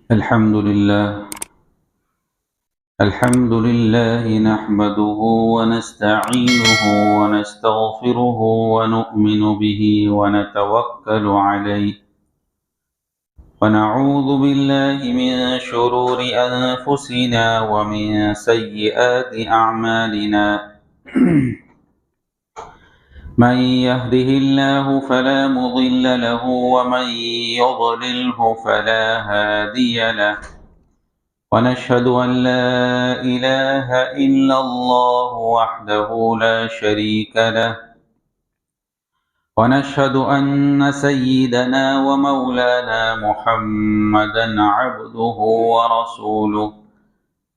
الحمد لله نحمده ونستعينه ونستغفره ونؤمن به ونتوكل عليه ونعوذ بالله من شرور أنفسنا ومن سيئات أعمالنا من يهده الله فلا مضل له ومن يضلله فلا هادي له ونشهد أن لا إله إلا الله وحده لا شريك له ونشهد أن سيدنا ومولانا محمدا عبده ورسوله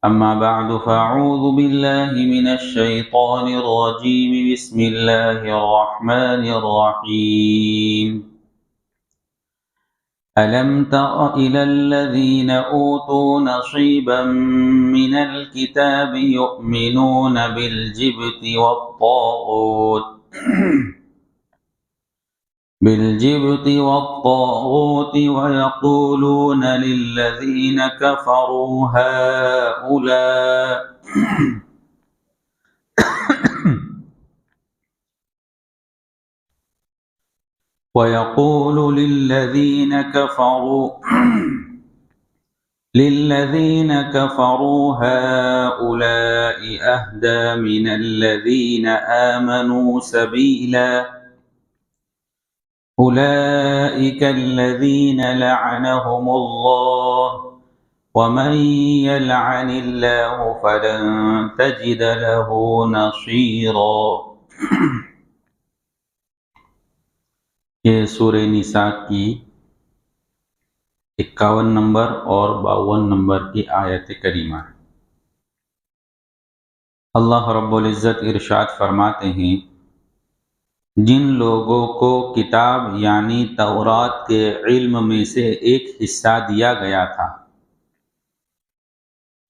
أما بعد فأعوذ بالله من الشيطان الرجيم بسم الله الرحمن الرحيم ألم تر إلى الذين أوتوا نصيبا من الكتاب يؤمنون بالجبت والطاغوت ويقولون للذين كفروا هؤلاء ويقول للذين كفروا هؤلاء أهدى من الذين آمنوا سبيلا أولئك الذين لعنهم الله ومن يلعن الله فلن تجد له نصيرا۔ یہ سورہ نساء کی 51 نمبر اور 52 نمبر کی آیت کریمہ ہے۔ اللہ رب العزت ارشاد فرماتے ہیں، جن لوگوں کو کتاب یعنی تورات کے علم میں سے ایک حصہ دیا گیا تھا،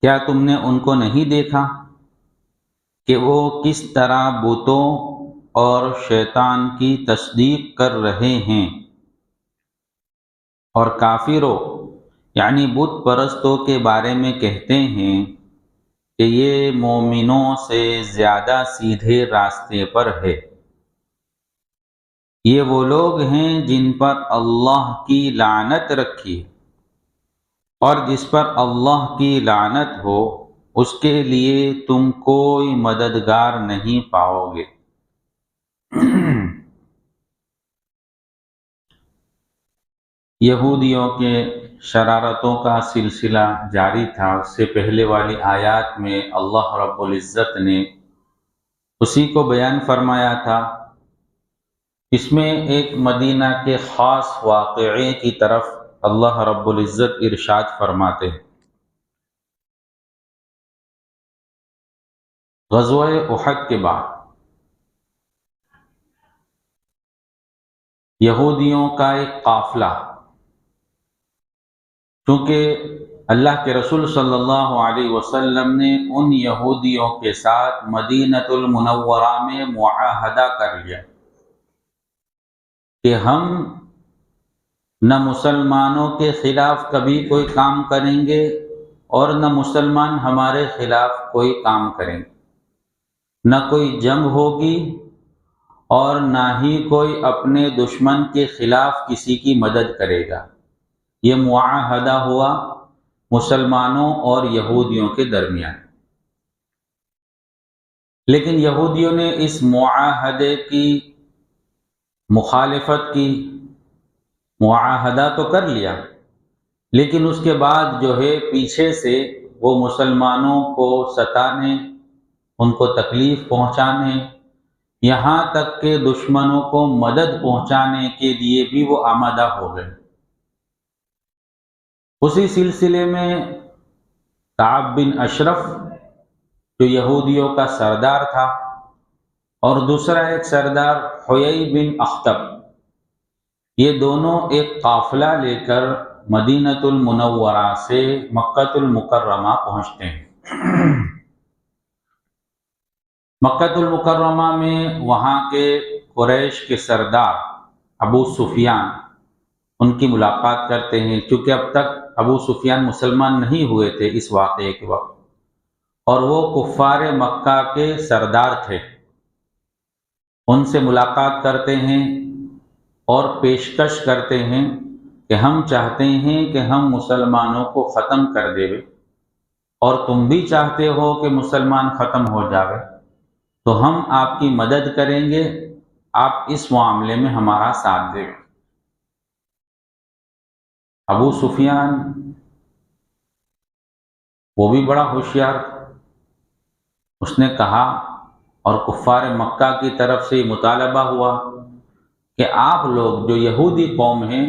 کیا تم نے ان کو نہیں دیکھا کہ وہ کس طرح بتوں اور شیطان کی تصدیق کر رہے ہیں، اور کافروں یعنی بت پرستوں کے بارے میں کہتے ہیں کہ یہ مومنوں سے زیادہ سیدھے راستے پر ہے۔ یہ وہ لوگ ہیں جن پر اللہ کی لعنت رکھی، اور جس پر اللہ کی لعنت ہو اس کے لیے تم کوئی مددگار نہیں پاؤ گے۔ یہودیوں کے شرارتوں کا سلسلہ جاری تھا۔ اس سے پہلے والی آیات میں اللہ رب العزت نے اسی کو بیان فرمایا تھا۔ اس میں ایک مدینہ کے خاص واقعے کی طرف اللہ رب العزت ارشاد فرماتے ہیں۔ غزوہ احد کے بعد یہودیوں کا ایک قافلہ، چونکہ اللہ کے رسول صلی اللہ علیہ وسلم نے ان یہودیوں کے ساتھ مدینۃ المنورہ میں معاہدہ کر لیا کہ ہم نہ مسلمانوں کے خلاف کبھی کوئی کام کریں گے اور نہ مسلمان ہمارے خلاف کوئی کام کریں گے، نہ کوئی جنگ ہوگی اور نہ ہی کوئی اپنے دشمن کے خلاف کسی کی مدد کرے گا۔ یہ معاہدہ ہوا مسلمانوں اور یہودیوں کے درمیان، لیکن یہودیوں نے اس معاہدے کی مخالفت کی۔ معاہدہ تو کر لیا، لیکن اس کے بعد جو ہے پیچھے سے وہ مسلمانوں کو ستانے، ان کو تکلیف پہنچانے، یہاں تک کہ دشمنوں کو مدد پہنچانے کے لیے بھی وہ آمادہ ہو گئے۔ اسی سلسلے میں کعب بن اشرف جو یہودیوں کا سردار تھا، اور دوسرا ایک سردار حیی بن اخطب، یہ دونوں ایک قافلہ لے کر مدینۃ المنورہ سے مکۃ المکرمہ پہنچتے ہیں۔ مکۃ المکرمہ میں وہاں کے قریش کے سردار ابو سفیان ان کی ملاقات کرتے ہیں، کیونکہ اب تک ابو سفیان مسلمان نہیں ہوئے تھے اس واقعے کے وقت، اور وہ کفار مکہ کے سردار تھے۔ ان سے ملاقات کرتے ہیں اور پیشکش کرتے ہیں کہ ہم چاہتے ہیں کہ ہم مسلمانوں کو ختم کر دے، اور تم بھی چاہتے ہو کہ مسلمان ختم ہو جاوے، تو ہم آپ کی مدد کریں گے، آپ اس معاملے میں ہمارا ساتھ دیں۔ ابو سفیان وہ بھی بڑا ہوشیار تھا، اس نے کہا، اور کفار مکہ کی طرف سے مطالبہ ہوا کہ آپ لوگ جو یہودی قوم ہیں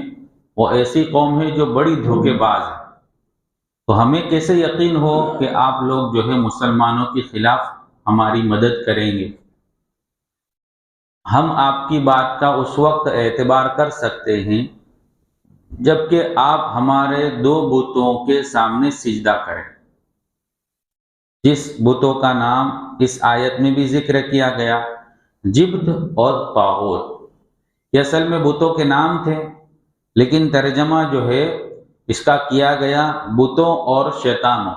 وہ ایسی قوم ہے جو بڑی دھوکے باز ہے، تو ہمیں کیسے یقین ہو کہ آپ لوگ جو ہے مسلمانوں کے خلاف ہماری مدد کریں گے؟ ہم آپ کی بات کا اس وقت اعتبار کر سکتے ہیں جبکہ آپ ہمارے دو بتوں کے سامنے سجدہ کریں، جس بتوں کا نام اس آیت میں بھی ذکر کیا گیا، جبت اور طاغوت۔ یہ اصل میں بتوں کے نام تھے، لیکن ترجمہ جو ہے اس کا کیا گیا بتوں اور شیطانوں۔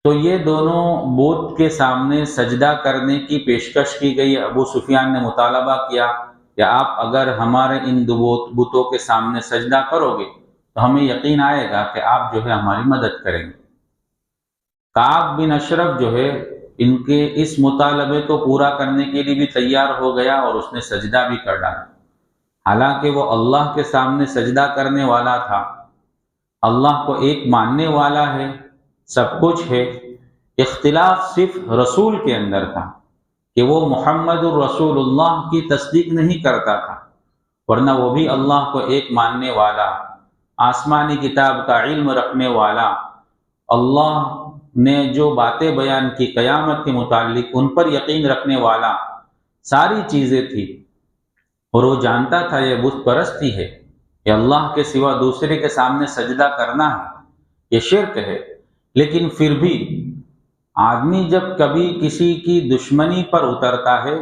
تو یہ دونوں بت کے سامنے سجدہ کرنے کی پیشکش کی گئی۔ ابو سفیان نے مطالبہ کیا کہ آپ اگر ہمارے ان دو بتوں کے سامنے سجدہ کرو گے تو ہمیں یقین آئے گا کہ آپ جو ہے ہماری مدد کریں گے۔ کعب بن اشرف جو ہے ان کے اس مطالبے کو پورا کرنے کے لیے بھی تیار ہو گیا اور اس نے سجدہ بھی کر ڈالا، حالانکہ وہ اللہ کے سامنے سجدہ کرنے والا تھا، اللہ کو ایک ماننے والا ہے، سب کچھ ہے۔ اختلاف صرف رسول کے اندر تھا کہ وہ محمد الرسول اللہ کی تصدیق نہیں کرتا تھا، ورنہ وہ بھی اللہ کو ایک ماننے والا، آسمانی کتاب کا علم رکھنے والا، اللہ نے جو باتیں بیان کی قیامت کے متعلق ان پر یقین رکھنے والا، ساری چیزیں تھی، اور وہ جانتا تھا یہ بت پرستی ہے، یہ اللہ کے سوا دوسرے کے سامنے سجدہ کرنا ہے، یہ شرک ہے۔ لیکن پھر بھی آدمی جب کبھی کسی کی دشمنی پر اترتا ہے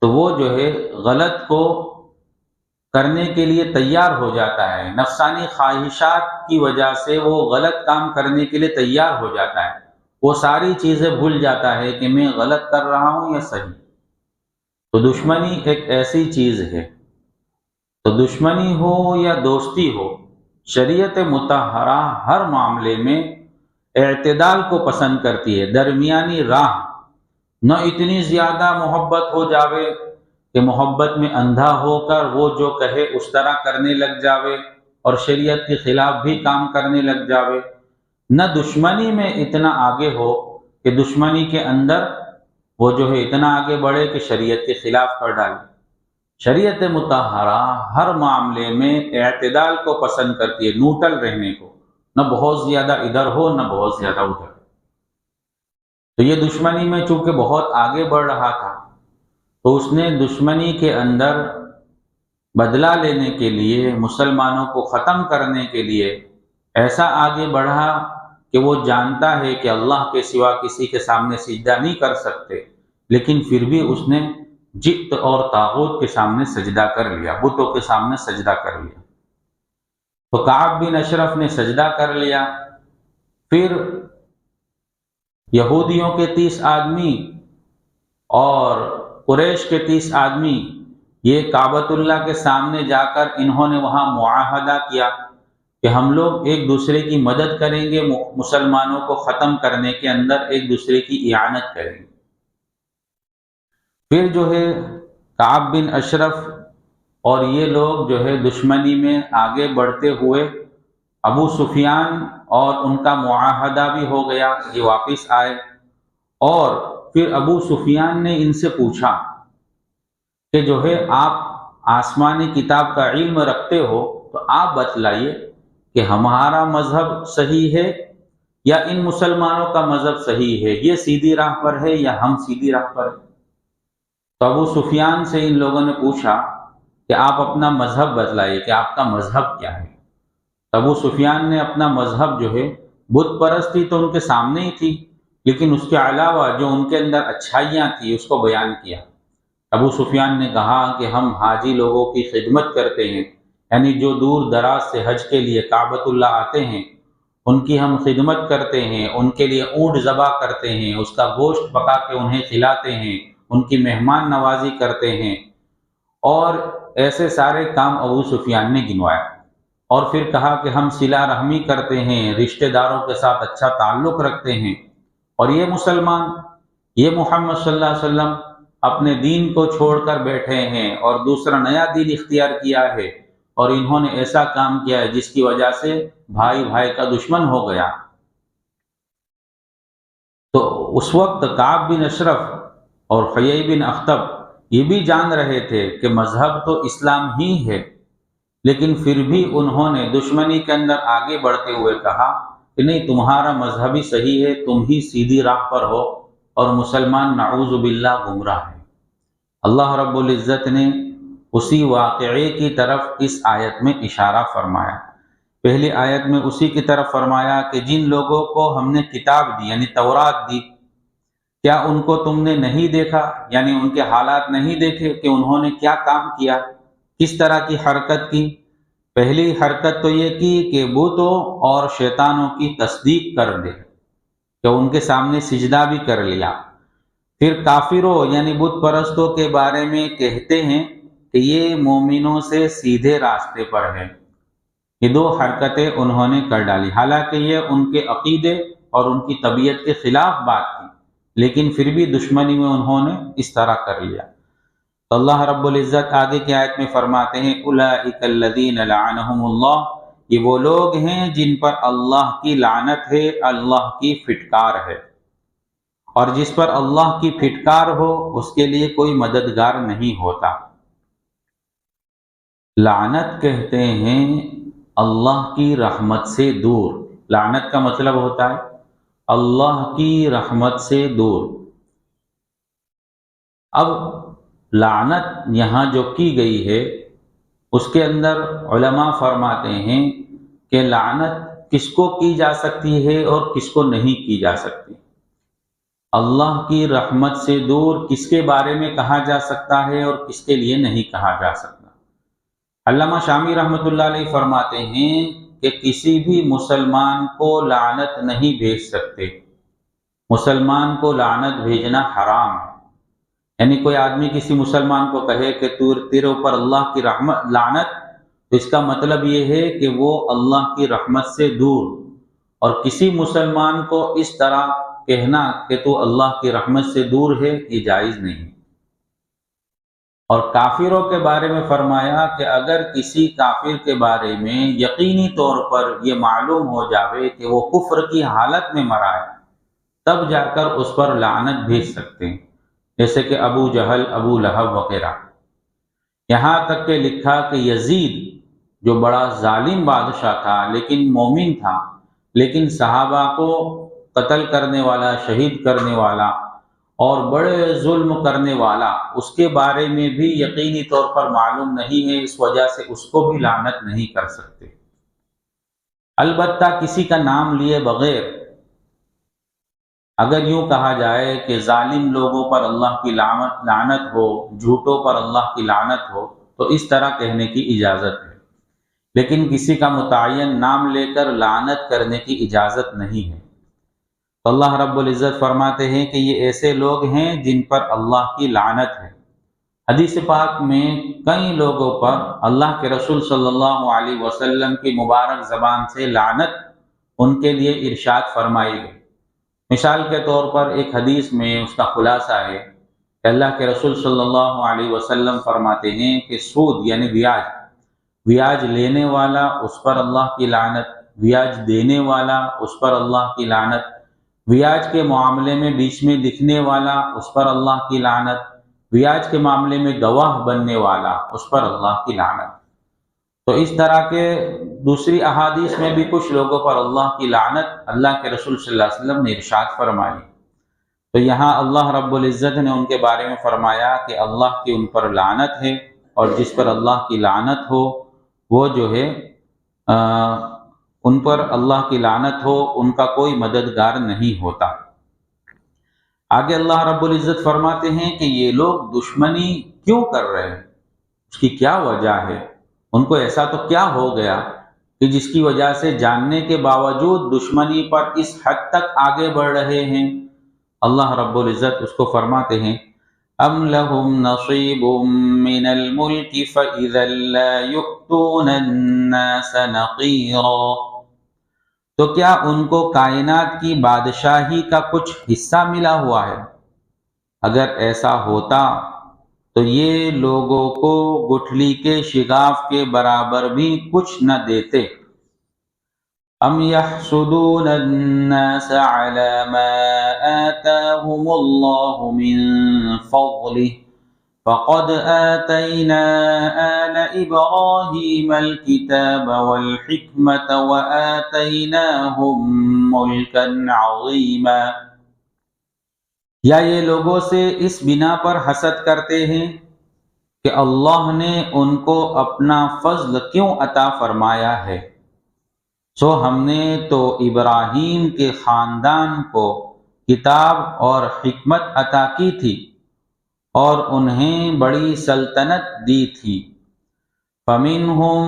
تو وہ جو ہے غلط کو کرنے کے لیے تیار ہو جاتا ہے، نفسانی خواہشات کی وجہ سے وہ غلط کام کرنے کے لیے تیار ہو جاتا ہے، وہ ساری چیزیں بھول جاتا ہے کہ میں غلط کر رہا ہوں یا صحیح۔ تو دشمنی ایک ایسی چیز ہے، تو دشمنی ہو یا دوستی ہو، شریعت مطہرہ ہر معاملے میں اعتدال کو پسند کرتی ہے، درمیانی راہ، نہ اتنی زیادہ محبت ہو جاوے کہ محبت میں اندھا ہو کر وہ جو کہے اس طرح کرنے لگ جاوے اور شریعت کے خلاف بھی کام کرنے لگ جاوے، نہ دشمنی میں اتنا آگے ہو کہ دشمنی کے اندر وہ جو ہے اتنا آگے بڑھے کہ شریعت کے خلاف کر ڈالے۔ شریعت مطہرہ ہر معاملے میں اعتدال کو پسند کرتی ہے، نیوٹرل رہنے کو، نہ بہت زیادہ ادھر ہو نہ بہت زیادہ ادھر۔ تو یہ دشمنی میں چونکہ بہت آگے بڑھ رہا تھا تو اس نے دشمنی کے اندر بدلہ لینے کے لیے، مسلمانوں کو ختم کرنے کے لیے ایسا آگے بڑھا کہ وہ جانتا ہے کہ اللہ کے سوا کسی کے سامنے سجدہ نہیں کر سکتے، لیکن پھر بھی اس نے جبت اور طاغوت کے سامنے سجدہ کر لیا، بتوں کے سامنے سجدہ کر لیا۔ تو کعب بن اشرف نے سجدہ کر لیا۔ پھر یہودیوں کے 30 آدمی اور قریش کے 30 آدمی یہ کعبۃ اللہ کے سامنے جا کر انہوں نے وہاں معاہدہ کیا کہ ہم لوگ ایک دوسرے کی مدد کریں گے، مسلمانوں کو ختم کرنے کے اندر ایک دوسرے کی اعانت کریں گے۔ پھر جو ہے کعب بن اشرف اور یہ لوگ جو ہے دشمنی میں آگے بڑھتے ہوئے، ابو سفیان اور ان کا معاہدہ بھی ہو گیا، یہ واپس آئے، اور پھر ابو سفیان نے ان سے پوچھا کہ جو ہے آپ آسمانی کتاب کا علم رکھتے ہو تو آپ بتلائیے کہ ہمارا مذہب صحیح ہے یا ان مسلمانوں کا مذہب صحیح ہے، یہ سیدھی راہ پر ہے یا ہم سیدھی راہ پر ہیں۔ تو ابو سفیان سے ان لوگوں نے پوچھا کہ آپ اپنا مذہب بتلائیے کہ آپ کا مذہب کیا ہے۔ ابو سفیان نے اپنا مذہب جو ہے، بت پرستی تو ان کے سامنے ہی تھی، لیکن اس کے علاوہ جو ان کے اندر اچھائیاں تھی اس کو بیان کیا۔ ابو سفیان نے کہا کہ ہم حاجی لوگوں کی خدمت کرتے ہیں، یعنی جو دور دراز سے حج کے لیے کعبۃ اللہ آتے ہیں ان کی ہم خدمت کرتے ہیں، ان کے لیے اونٹ ذبح کرتے ہیں، اس کا گوشت پکا کے انہیں کھلاتے ہیں، ان کی مہمان نوازی کرتے ہیں، اور ایسے سارے کام ابو سفیان نے گنوائے۔ اور پھر کہا کہ ہم صلہ رحمی کرتے ہیں، رشتہ داروں کے ساتھ اچھا تعلق رکھتے ہیں، اور یہ مسلمان، یہ محمد صلی اللہ علیہ وسلم اپنے دین کو چھوڑ کر بیٹھے ہیں اور دوسرا نیا دین اختیار کیا ہے، اور انہوں نے ایسا کام کیا ہے جس کی وجہ سے بھائی بھائی کا دشمن ہو گیا۔ تو اس وقت کعب بن اشرف اور حیی بن اخطب یہ بھی جان رہے تھے کہ مذہب تو اسلام ہی ہے، لیکن پھر بھی انہوں نے دشمنی کے اندر آگے بڑھتے ہوئے کہا کہ نہیں، تمہارا مذہب ہی صحیح ہے، تم ہی سیدھی راہ پر ہو، اور مسلمان نعوذ باللہ گمراہ ہے۔ اللہ رب العزت نے اسی واقعے کی طرف اس آیت میں اشارہ فرمایا۔ پہلی آیت میں اسی کی طرف فرمایا کہ جن لوگوں کو ہم نے کتاب دی یعنی تورات دی، کیا ان کو تم نے نہیں دیکھا، یعنی ان کے حالات نہیں دیکھے کہ انہوں نے کیا کام کیا، کس طرح کی حرکت کی۔ پہلی حرکت تو یہ کی کہ بتوں اور شیطانوں کی تصدیق کر دے، کہ ان کے سامنے سجدہ بھی کر لیا۔ پھر کافروں یعنی بت پرستوں کے بارے میں کہتے ہیں کہ یہ مومنوں سے سیدھے راستے پر ہے۔ یہ دو حرکتیں انہوں نے کر ڈالی، حالانکہ یہ ان کے عقیدے اور ان کی طبیعت کے خلاف بات تھی، لیکن پھر بھی دشمنی میں انہوں نے اس طرح کر لیا۔ تو اللہ رب العزت آگے کی آیت میں فرماتے ہیں اولئک الذین لعنہم اللہ، یہ وہ لوگ ہیں جن پر اللہ کی لعنت ہے، اللہ کی پھٹکار ہے، اور جس پر اللہ کی پھٹکار ہو اس کے لیے کوئی مددگار نہیں ہوتا۔ لعنت کہتے ہیں اللہ کی رحمت سے دور، لعنت کا مطلب ہوتا ہے اللہ کی رحمت سے دور۔ اب لعنت یہاں جو کی گئی ہے اس کے اندر علماء فرماتے ہیں کہ لعنت کس کو کی جا سکتی ہے اور کس کو نہیں کی جا سکتی۔ اللہ کی رحمت سے دور کس کے بارے میں کہا جا سکتا ہے اور کس کے لیے نہیں کہا جا سکتا۔ علامہ شامی رحمۃ اللہ علیہ فرماتے ہیں کہ کسی بھی مسلمان کو لعنت نہیں بھیج سکتے، مسلمان کو لعنت بھیجنا حرام ہے۔ یعنی کوئی آدمی کسی مسلمان کو کہے کہ تیرے اوپر اللہ کی رحمت لعنت، تو اس کا مطلب یہ ہے کہ وہ اللہ کی رحمت سے دور، اور کسی مسلمان کو اس طرح کہنا کہ تو اللہ کی رحمت سے دور ہے یہ جائز نہیں۔ اور کافروں کے بارے میں فرمایا کہ اگر کسی کافر کے بارے میں یقینی طور پر یہ معلوم ہو جاوے کہ وہ کفر کی حالت میں مرا ہے، تب جا کر اس پر لعنت بھیج سکتے ہیں، جیسے کہ ابو جہل، ابو لہب وغیرہ۔ یہاں تک کہ لکھا کہ یزید جو بڑا ظالم بادشاہ تھا لیکن مومن تھا، لیکن صحابہ کو قتل کرنے والا، شہید کرنے والا اور بڑے ظلم کرنے والا، اس کے بارے میں بھی یقینی طور پر معلوم نہیں ہے، اس وجہ سے اس کو بھی لعنت نہیں کر سکتے۔ البتہ کسی کا نام لیے بغیر اگر یوں کہا جائے کہ ظالم لوگوں پر اللہ کی لعنت ہو، جھوٹوں پر اللہ کی لعنت ہو، تو اس طرح کہنے کی اجازت ہے، لیکن کسی کا متعین نام لے کر لعنت کرنے کی اجازت نہیں ہے۔ تو اللہ رب العزت فرماتے ہیں کہ یہ ایسے لوگ ہیں جن پر اللہ کی لعنت ہے۔ حدیث پاک میں کئی لوگوں پر اللہ کے رسول صلی اللہ علیہ وسلم کی مبارک زبان سے لعنت ان کے لیے ارشاد فرمائی گئی۔ مثال کے طور پر ایک حدیث میں اس کا خلاصہ ہے کہ اللہ کے رسول صلی اللہ علیہ وسلم فرماتے ہیں کہ سود یعنی بیاج لینے والا اس پر اللہ کی لعنت، بیاج دینے والا اس پر اللہ کی لعنت، بیاج کے معاملے میں بیچ میں لکھنے والا اس پر اللہ کی لعنت، بیاج کے معاملے میں گواہ بننے والا اس پر اللہ کی لعنت۔ تو اس طرح کے دوسری احادیث میں بھی کچھ لوگوں پر اللہ کی لعنت اللہ کے رسول صلی اللہ علیہ وسلم نے ارشاد فرمائی۔ تو یہاں اللہ رب العزت نے ان کے بارے میں فرمایا کہ اللہ کی ان پر لعنت ہے، اور جس پر اللہ کی لعنت ہو وہ جو ہے ان پر اللہ کی لعنت ہو، ان کا کوئی مددگار نہیں ہوتا۔ آگے اللہ رب العزت فرماتے ہیں کہ یہ لوگ دشمنی کیوں کر رہے ہیں، اس کی کیا وجہ ہے، ان کو ایسا تو کیا ہو گیا کہ جس کی وجہ سے جاننے کے باوجود دشمنی پر اس حد تک آگے بڑھ رہے ہیں۔ اللہ رب العزت اس کو فرماتے ہیں ام لہم نصیب من الملک فاذا لا یؤتون الناس نقیرا، تو کیا ان کو کائنات کی بادشاہی کا کچھ حصہ ملا ہوا ہے؟ اگر ایسا ہوتا تو یہ لوگوں کو گٹھلی کے شگاف کے برابر بھی کچھ نہ دیتے۔ ام یحسدون الناس علی ما آتاهم اللہ من فضلہ فقد آتینا آل ابراہیم الکتاب والحکمت وآتیناہم ملکا عظیما، یا یہ لوگوں سے اس بنا پر حسد کرتے ہیں کہ اللہ نے ان کو اپنا فضل کیوں عطا فرمایا ہے، سو ہم نے تو ابراہیم کے خاندان کو کتاب اور حکمت عطا کی تھی اور انہیں بڑی سلطنت دی تھی۔ فَمِنْهُمْ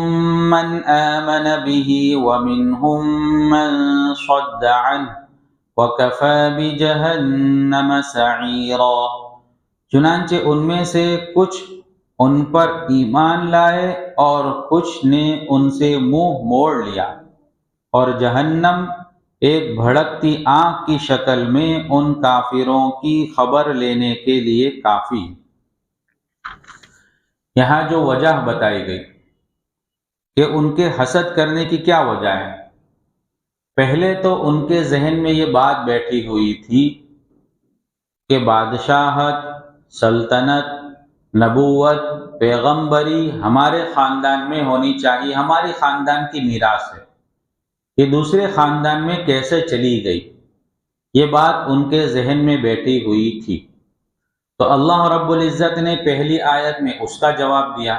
مَنْ آمَنَ بِهِ وَمِنْهُمْ مَنْ صَدَّ عَنْهُ وَكَفَى بِجَهَنَّمَ سَعِيرًا، چنانچہ ان میں سے کچھ ان پر ایمان لائے اور کچھ نے ان سے منہ موڑ لیا، اور جہنم ایک بھڑکتی آنکھ کی شکل میں ان کافروں کی خبر لینے کے لیے کافی۔ یہاں جو وجہ بتائی گئی کہ ان کے حسد کرنے کی کیا وجہ ہے، پہلے تو ان کے ذہن میں یہ بات بیٹھی ہوئی تھی کہ بادشاہت، سلطنت، نبوت، پیغمبری ہمارے خاندان میں ہونی چاہیے، ہماری خاندان کی میراث ہے، یہ دوسرے خاندان میں کیسے چلی گئی، یہ بات ان کے ذہن میں بیٹھی ہوئی تھی۔ تو اللہ رب العزت نے پہلی آیت میں اس کا جواب دیا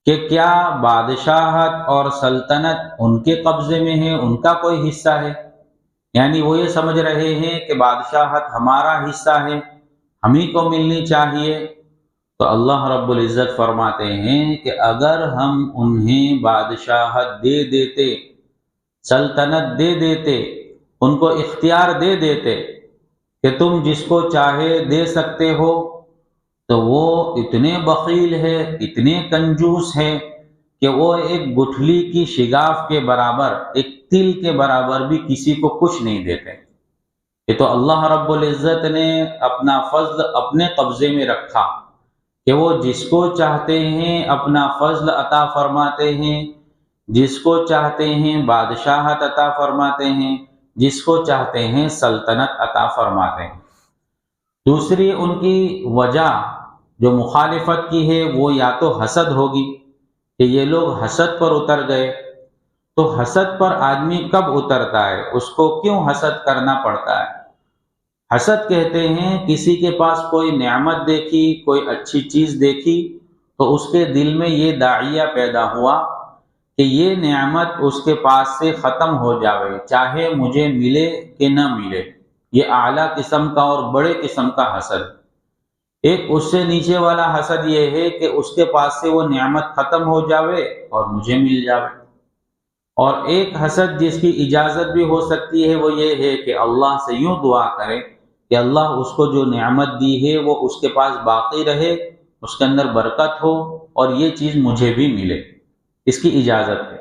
کہ کیا بادشاہت اور سلطنت ان کے قبضے میں ہے، ان کا کوئی حصہ ہے؟ یعنی وہ یہ سمجھ رہے ہیں کہ بادشاہت ہمارا حصہ ہے، ہم ہی کو ملنی چاہیے۔ تو اللہ رب العزت فرماتے ہیں کہ اگر ہم انہیں بادشاہت دے دیتے، سلطنت دے دیتے، ان کو اختیار دے دیتے کہ تم جس کو چاہے دے سکتے ہو، تو وہ اتنے بخیل ہے، اتنے کنجوس ہے کہ وہ ایک گٹھلی کی شگاف کے برابر، ایک تل کے برابر بھی کسی کو کچھ نہیں دیتے۔ یہ تو اللہ رب العزت نے اپنا فضل اپنے قبضے میں رکھا کہ وہ جس کو چاہتے ہیں اپنا فضل عطا فرماتے ہیں، جس کو چاہتے ہیں بادشاہت عطا فرماتے ہیں، جس کو چاہتے ہیں سلطنت عطا فرماتے ہیں۔ دوسری ان کی وجہ جو مخالفت کی ہے وہ یا تو حسد ہوگی کہ یہ لوگ حسد پر اتر گئے۔ تو حسد پر آدمی کب اترتا ہے، اس کو کیوں حسد کرنا پڑتا ہے؟ حسد کہتے ہیں کسی کے پاس کوئی نعمت دیکھی، کوئی اچھی چیز دیکھی، تو اس کے دل میں یہ داعیہ پیدا ہوا کہ یہ نعمت اس کے پاس سے ختم ہو جاوے، چاہے مجھے ملے کہ نہ ملے۔ یہ اعلیٰ قسم کا اور بڑے قسم کا حسد۔ ایک اس سے نیچے والا حسد یہ ہے کہ اس کے پاس سے وہ نعمت ختم ہو جاوے اور مجھے مل جاوے۔ اور ایک حسد جس کی اجازت بھی ہو سکتی ہے وہ یہ ہے کہ اللہ سے یوں دعا کرے کہ اللہ اس کو جو نعمت دی ہے وہ اس کے پاس باقی رہے، اس کے اندر برکت ہو اور یہ چیز مجھے بھی ملے، اس کی اجازت ہے۔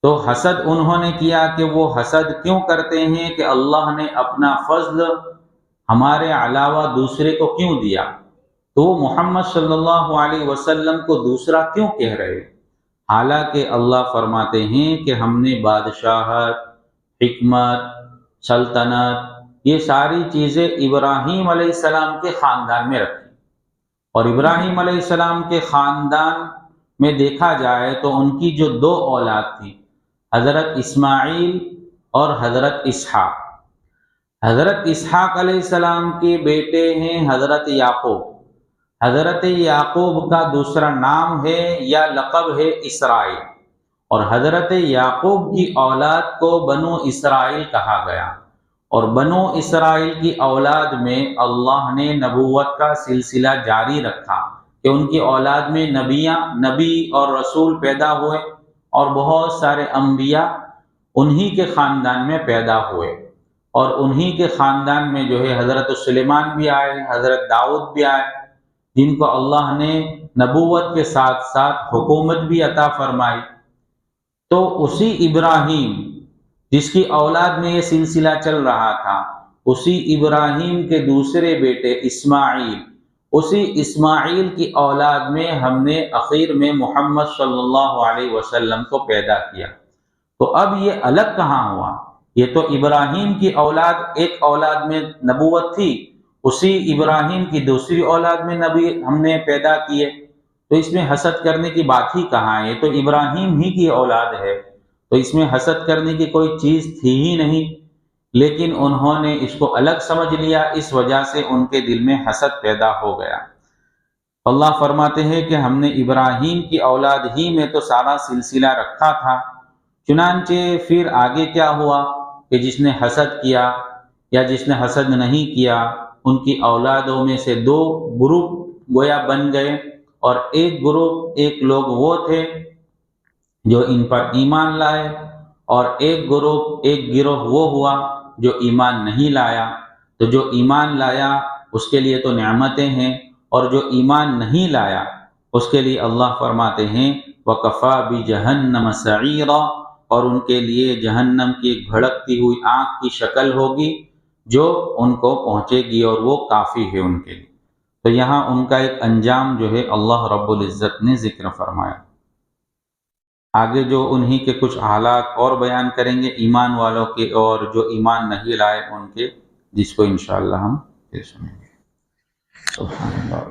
تو حسد انہوں نے کیا کہ وہ حسد کیوں کرتے ہیں کہ اللہ نے اپنا فضل ہمارے علاوہ دوسرے کو کیوں دیا، تو وہ محمد صلی اللہ علیہ وسلم کو دوسرا کیوں کہہ رہے، حالانکہ اللہ فرماتے ہیں کہ ہم نے بادشاہت، حکمت، سلطنت، یہ ساری چیزیں ابراہیم علیہ السلام کے خاندان میں رکھی، اور ابراہیم علیہ السلام کے خاندان میں دیکھا جائے تو ان کی جو دو اولاد تھی، حضرت اسماعیل اور حضرت اسحاق۔ حضرت اسحاق علیہ السلام کے بیٹے ہیں حضرت یعقوب۔ حضرت یعقوب کا دوسرا نام ہے یا لقب ہے اسرائیل، اور حضرت یعقوب کی اولاد کو بنو اسرائیل کہا گیا، اور بنو اسرائیل کی اولاد میں اللہ نے نبوت کا سلسلہ جاری رکھا کہ ان کی اولاد میں نبی اور رسول پیدا ہوئے، اور بہت سارے انبیاء انہی کے خاندان میں پیدا ہوئے، اور انہی کے خاندان میں جو ہے حضرت سلیمان بھی آئے، حضرت داؤد بھی آئے، جن کو اللہ نے نبوت کے ساتھ ساتھ حکومت بھی عطا فرمائی۔ تو اسی ابراہیم جس کی اولاد میں یہ سلسلہ چل رہا تھا، اسی ابراہیم کے دوسرے بیٹے اسماعیل، اسی اسماعیل کی اولاد میں ہم نے اخیر میں محمد صلی اللہ علیہ وسلم کو پیدا کیا۔ تو اب یہ الگ کہاں ہوا؟ یہ تو ابراہیم کی اولاد، ایک اولاد میں نبوت تھی، اسی ابراہیم کی دوسری اولاد میں نبی ہم نے پیدا کیے، تو اس میں حسد کرنے کی بات ہی کہاں ہے؟ یہ تو ابراہیم ہی کی اولاد ہے، تو اس میں حسد کرنے کی کوئی چیز تھی ہی نہیں، لیکن انہوں نے اس کو الگ سمجھ لیا، اس وجہ سے ان کے دل میں حسد پیدا ہو گیا۔ اللہ فرماتے ہیں کہ ہم نے ابراہیم کی اولاد ہی میں تو سارا سلسلہ رکھا تھا، چنانچہ پھر آگے کیا ہوا کہ جس نے حسد کیا یا جس نے حسد نہیں کیا، ان کی اولادوں میں سے دو گروپ گویا بن گئے، اور ایک گروپ، ایک لوگ وہ تھے جو ان پر ایمان لائے، اور ایک گروہ وہ ہوا جو ایمان نہیں لایا۔ تو جو ایمان لایا اس کے لیے تو نعمتیں ہیں، اور جو ایمان نہیں لایا اس کے لیے اللہ فرماتے ہیں وَكَفَى بِجَهَنَّمَ سَعِيرًا، اور ان کے لیے جہنم کی ایک بھڑکتی ہوئی آنکھ کی شکل ہوگی جو ان کو پہنچے گی، اور وہ کافی ہے ان کے لیے۔ تو یہاں ان کا ایک انجام جو ہے اللہ رب العزت نے ذکر فرمایا۔ آگے جو انہی کے کچھ حالات اور بیان کریں گے ایمان والوں کے اور جو ایمان نہیں لائے ان کے، جس کو انشاءاللہ ہم پھر سنیں گے۔ سبحان اللہ۔